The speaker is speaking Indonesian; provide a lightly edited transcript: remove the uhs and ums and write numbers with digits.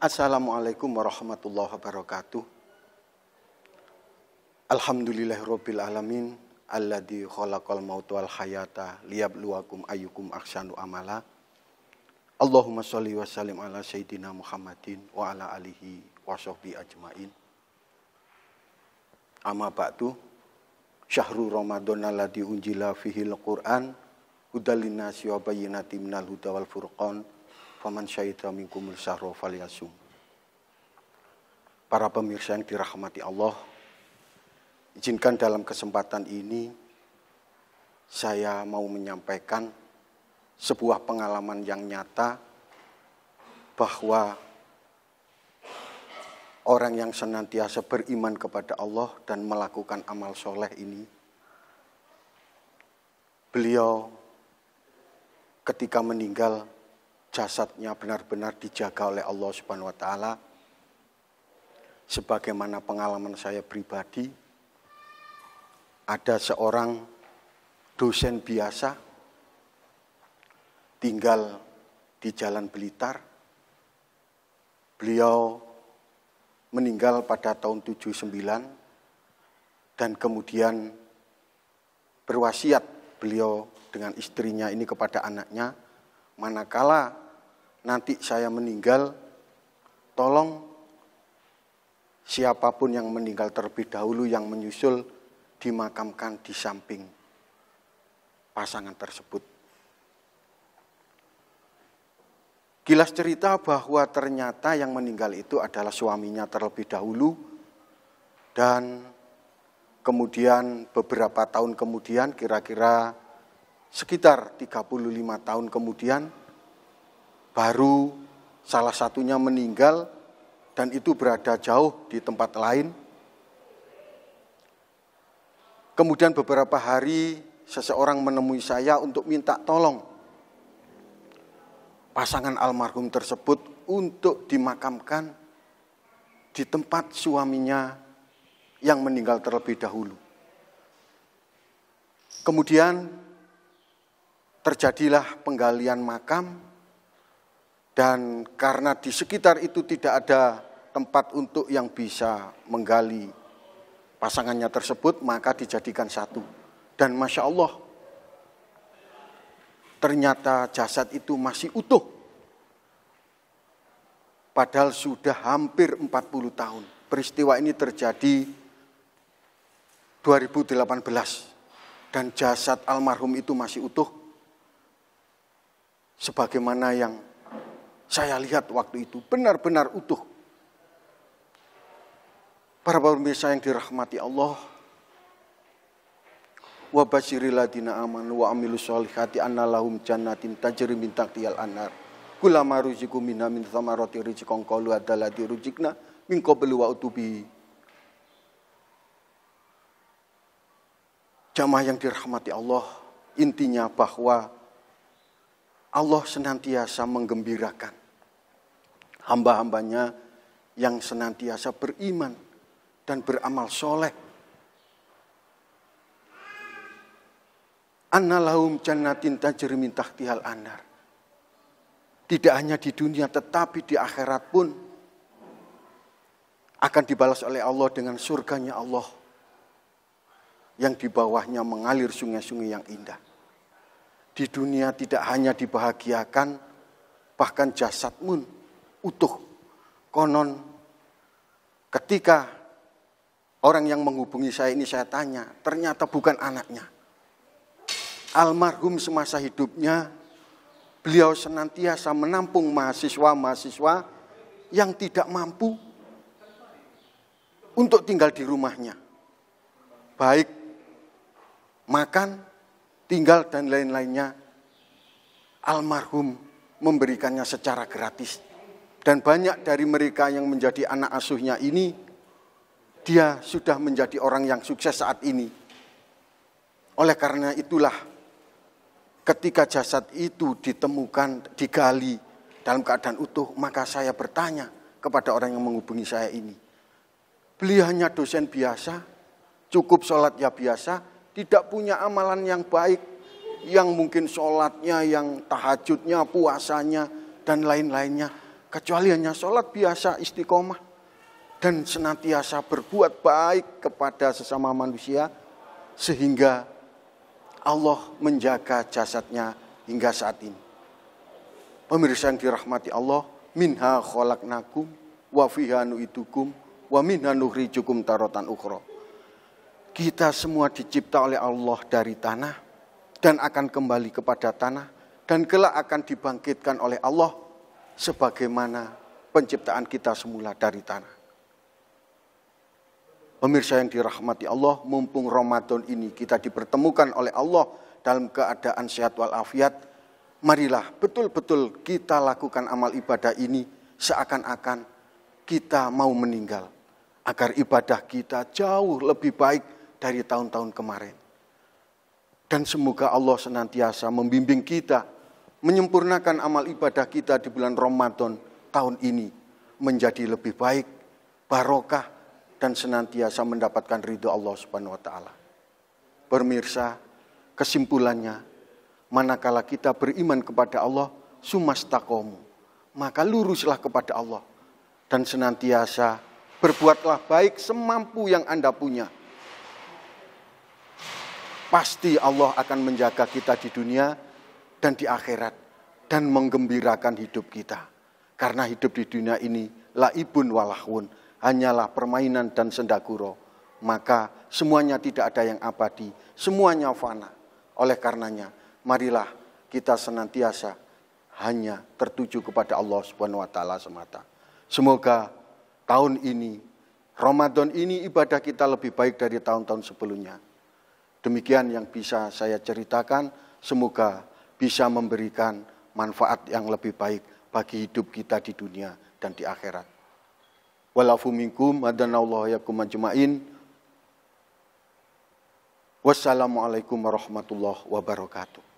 Assalamualaikum warahmatullahi wabarakatuh. Alhamdulillahirabbil alamin alladzi khalaqal mauta wal hayata liyabluwakum ayyukum ahsanu amala. Allahumma sholli wa sallim ala sayyidina Muhammadin wa ala alihi wa sahbihi ajmain. Amma ba'du. Syahrul Ramadan alladzi unzila fihil Qur'an hudal linnasi wa bayyinatin minal huda wal furqan. Faman syahida minkumul syahra falyasum. Para pemirsa yang dirahmati Allah, izinkan dalam kesempatan ini saya mau menyampaikan sebuah pengalaman yang nyata bahwa orang yang senantiasa beriman kepada Allah dan melakukan amal soleh ini, beliau ketika meninggal jasadnya benar-benar dijaga oleh Allah Subhanahu wa taala. Sebagaimana pengalaman saya pribadi, ada seorang dosen biasa tinggal di Jalan Blitar. Beliau meninggal pada tahun 79 dan kemudian berwasiat beliau dengan istrinya ini kepada anaknya, manakala nanti saya meninggal, tolong siapapun yang meninggal terlebih dahulu yang menyusul dimakamkan di samping pasangan tersebut. Kilas cerita bahwa ternyata yang meninggal itu adalah suaminya terlebih dahulu, dan kemudian beberapa tahun kemudian, kira-kira sekitar 35 tahun kemudian, baru salah satunya meninggal, dan itu berada jauh di tempat lain. Kemudian beberapa hari seseorang menemui saya untuk minta tolong pasangan almarhum tersebut untuk dimakamkan di tempat suaminya yang meninggal terlebih dahulu. Kemudian terjadilah penggalian makam, dan karena di sekitar itu tidak ada tempat untuk yang bisa menggali pasangannya tersebut, maka dijadikan satu. Dan Masya Allah, ternyata jasad itu masih utuh. Padahal sudah hampir 40 tahun. Peristiwa ini terjadi 2018. Dan jasad almarhum itu masih utuh. Sebagaimana yang saya lihat waktu itu, benar-benar utuh. Para pemirsa yang dirahmati Allah, wa basyiril ladina amanu wa amilus solihati anna lahum jannatin tajri min tahtihal anhar kullama ruziqu minha min thamarati rizqan qalu adzalladzi ruziqna min qablu wa utubi. Jamaah yang dirahmati Allah, intinya bahwa Allah senantiasa menggembirakan hamba-hambanya yang senantiasa beriman dan beramal soleh. Anna lahum jannatin tajri min tahtihal anhar. Tidak hanya di dunia tetapi di akhirat pun akan dibalas oleh Allah dengan surganya Allah yang di bawahnya mengalir sungai-sungai yang indah. Di dunia tidak hanya dibahagiakan, bahkan jasad pun utuh. Konon ketika orang yang menghubungi saya ini saya tanya, ternyata bukan anaknya. Almarhum semasa hidupnya, beliau senantiasa menampung mahasiswa-mahasiswa yang tidak mampu untuk tinggal di rumahnya. Baik makan, tinggal, dan lain-lainnya, almarhum memberikannya secara gratis. Dan banyak dari mereka yang menjadi anak asuhnya ini, dia sudah menjadi orang yang sukses saat ini. Oleh karena itulah, ketika jasad itu ditemukan, digali dalam keadaan utuh, maka saya bertanya kepada orang yang menghubungi saya ini. Beliau hanya dosen biasa, cukup sholat ya biasa, tidak punya amalan yang baik, yang mungkin sholatnya, yang tahajudnya, puasanya, dan lain-lainnya. kecuali hanya sholat biasa istiqomah dan senantiasa berbuat baik kepada sesama manusia sehingga Allah menjaga jasadnya hingga saat ini. Pemirsa yang dirahmati Allah, minha khalaqnakum wa fiha nu'idukum wa minha nukhrijukum taratan ukhra. Kita semua dicipta oleh Allah dari tanah dan akan kembali kepada tanah dan kelak akan dibangkitkan oleh Allah sebagaimana penciptaan kita semula dari tanah. Pemirsa yang dirahmati Allah, mumpung Ramadan ini kita dipertemukan oleh Allah dalam keadaan sehat walafiat, marilah betul-betul kita lakukan amal ibadah ini seakan-akan kita mau meninggal, agar ibadah kita jauh lebih baik dari tahun-tahun kemarin. Dan semoga Allah senantiasa membimbing kita, menyempurnakan amal ibadah kita di bulan Ramadan tahun ini menjadi lebih baik, barokah, dan senantiasa mendapatkan ridho Allah Subhanahu wa taala. Pemirsa, kesimpulannya, manakala kita beriman kepada Allah, sumastaqomu, maka luruslah kepada Allah dan senantiasa berbuatlah baik semampu yang Anda punya. Pasti Allah akan menjaga kita di dunia dan di akhirat dan menggembirakan hidup kita. Karena hidup di dunia ini laibun walahun, hanyalah permainan dan sendaguro. Maka semuanya tidak ada yang abadi, semuanya fana. Oleh karenanya, marilah kita senantiasa hanya tertuju kepada Allah Subhanahu wa taala semata. Semoga tahun ini, Ramadan ini ibadah kita lebih baik dari tahun-tahun sebelumnya. Demikian yang bisa saya ceritakan, semoga bisa memberikan manfaat yang lebih baik bagi hidup kita di dunia dan di akhirat. Walafu minkum hadanallahu yakum ajmain. Wassalamualaikum warahmatullahi wabarakatuh.